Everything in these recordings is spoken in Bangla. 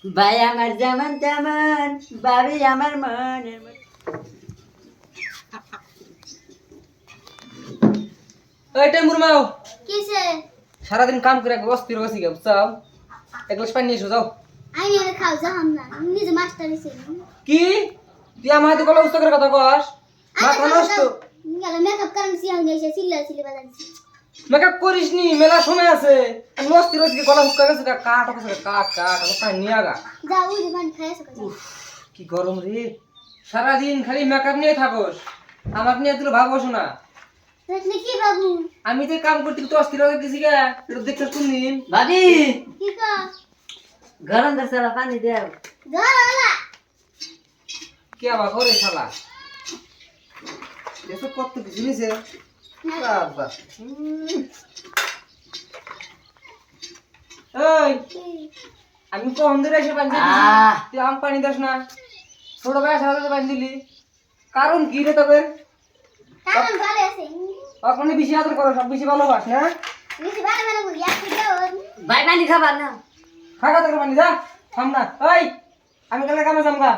ভাই আমার যেমন তেমন, ভাবি আমার মনের মতো। ওইটাই মুরমাও কিসে সারাদিন কাম করে একবার অস্থির হয়েছি গে বুঝছাও। এক গ্লাস পানি নিয়ে এসো যাও। আইনি আর খাও যাহাম না নিজে মাস্টার হইছে কি তুই আমার হাতে গলা উচ্চ করে কথা কস? মাথা নষ্ট। গেল মেকআপ করেন সিয়াং গেছে সিল্লা সিলে বাজাচ্ছি মেকআপ করিস নি, মেলা সময় আছে। আমি অস্থির হয়েছি গলা উচ্চ গেছে কাট আছে কাট কাট আমি পানি নিয়ে আগা। যাও ওই যে পানি খাইছো কথা কি গরম রে, সারাদিন খালি মেকআপ নিয়ে থাকোস, আমার নিয়ে তুই ভাবস না। দেখলে কি বাবু আমি তো কাম করতে তো অস্থির হয়ে গেছি গা, এটা দেখতে শুনদিন। ভাবি কি কা গরম করছে পানি দেও। ধরালা কি আবার করে শালা এসব কত কিছু নিছে বাবা। এই আমি তো অন্ধের এসে পানি দিছি, তুই আম পানি দাস না। ছোট ভাই সাথে পানি দিলি কারণ কি রে তবে? কারণ ভালো আছে আপনি বেশি আদর করো, সব বেশি ভালোবাস না? বেশি ভালো ভালো বলি এক দাও ভাই পানি খাবার না। খাগা তোর পানি যা থাম না। এই আমি কালে কামে যামগা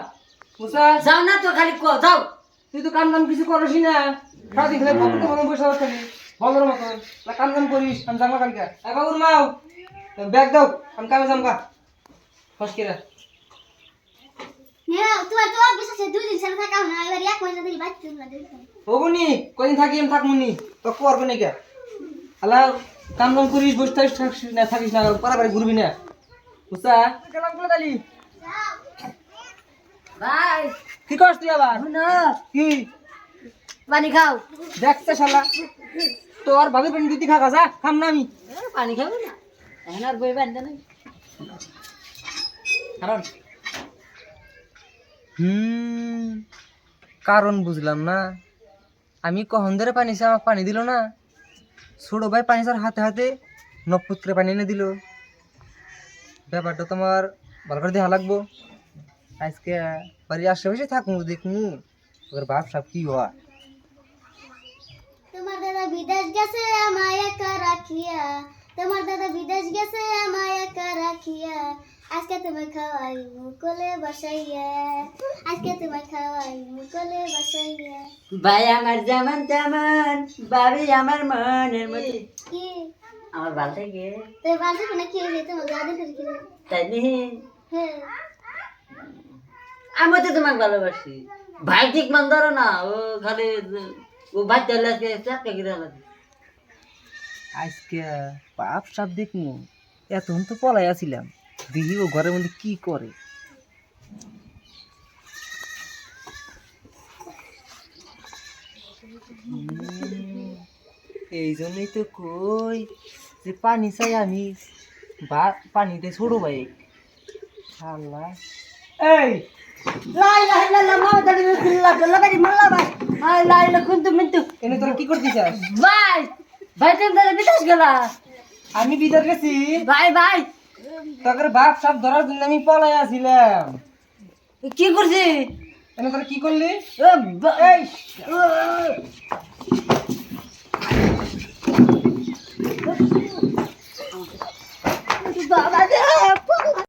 বুঝা। যাও না তো খালি যাও। তুই তো কাম দাম কিছু করিস না, সারাদিন খালি পকেটে মনে বসে থাকি বলর মতন। কাম দাম করিস, আমি যামগা কালকে। এ বাবুর মাও ব্যাগ দাও, আমি কামে যামগা ফসকিরা। না তোমার তো অভ্যাস আছে দুই দিন সারা থাকাও না এবার এক মাস ধরে বাচ্চা না দেখো ওগুনি কদিন থাকি আমি থাকমুনি তো করবে নাকি? আলা কাম দাম করিস, বসে থাকিস না, থাকিস না, পারাবাড়ি ঘুরবি না বুঝছা। গেলাম বলে দালি ভাই কি করছ তুই আবার? না কি পানি খাও। দেখছে শালা তোর ভাবি পানি দিতে খাগা যা, খাম না আমি। পানি খাবো না এখন আর বই পানি দেয় কারণ কারণ বুঝলাম না। আমি কখন ধরে পানি চাই, আমাকে পানি দিল না। ছোট ভাই পানি চার হাতে হাতে নপুত্রে পানি এনে দিল। ব্যাপারটা তোমার ভালো করে দেখা লাগবো। আজকে বাড়ির আশেপাশে থাকবো, দেখমু ওদের বাপ সাপ কি হয়। তোমার দাদা বিদেশ গেছে আমায় একা রাখিয়া তোমার দাদা বিদেশ গেছে আমায় একা রাখিয়া আজকে তোমায় খাওয়াই মুকলে বসাইয়া আজকে তোমায় খাওয়াই মুকলে বসাইয়া ভাই আমার যেমন তেমন, ভাবি আমার মনের মতো। কি আমার ভালো থাকে তোর বাজে কোনে কি হইছে তোমার দাদা করে কি তাই নি। হ্যাঁ আমি তো তোমাকে ভালোবাসি। ভাই ঠিক মান ধরো না, ও খালি ও বাচ্চা লাগে চাপটা গিরা লাগে। আজকে বাপ সাপ দেখমু, এতক্ষণ তো পলাই আসিলাম, দেখি ও ঘরের মধ্যে কি করে। এই জন্যই তো কই যে পানি চাই আমি, বা পানিতে ছোট ভাই শালা। এই লা ইলাহা ইল্লাল্লাহ মুহাম্মাদুর রাসূলুল্লাহ লাগাই মাল্লা ভাই। হাই লা ইলাহা কুনতু মিনতু। এনে তোরা কি করতে চাস? ভাই ভাই তুমি ধরে বিদেশ গেলা। আমি বিদেশ গেছি, ভাই ভাই তোর বাপ সাপ ধরার জন্য আমি পলাই আসিলাম। কি করছি? এনে তোরা কি করলি? ও এই বাবা রে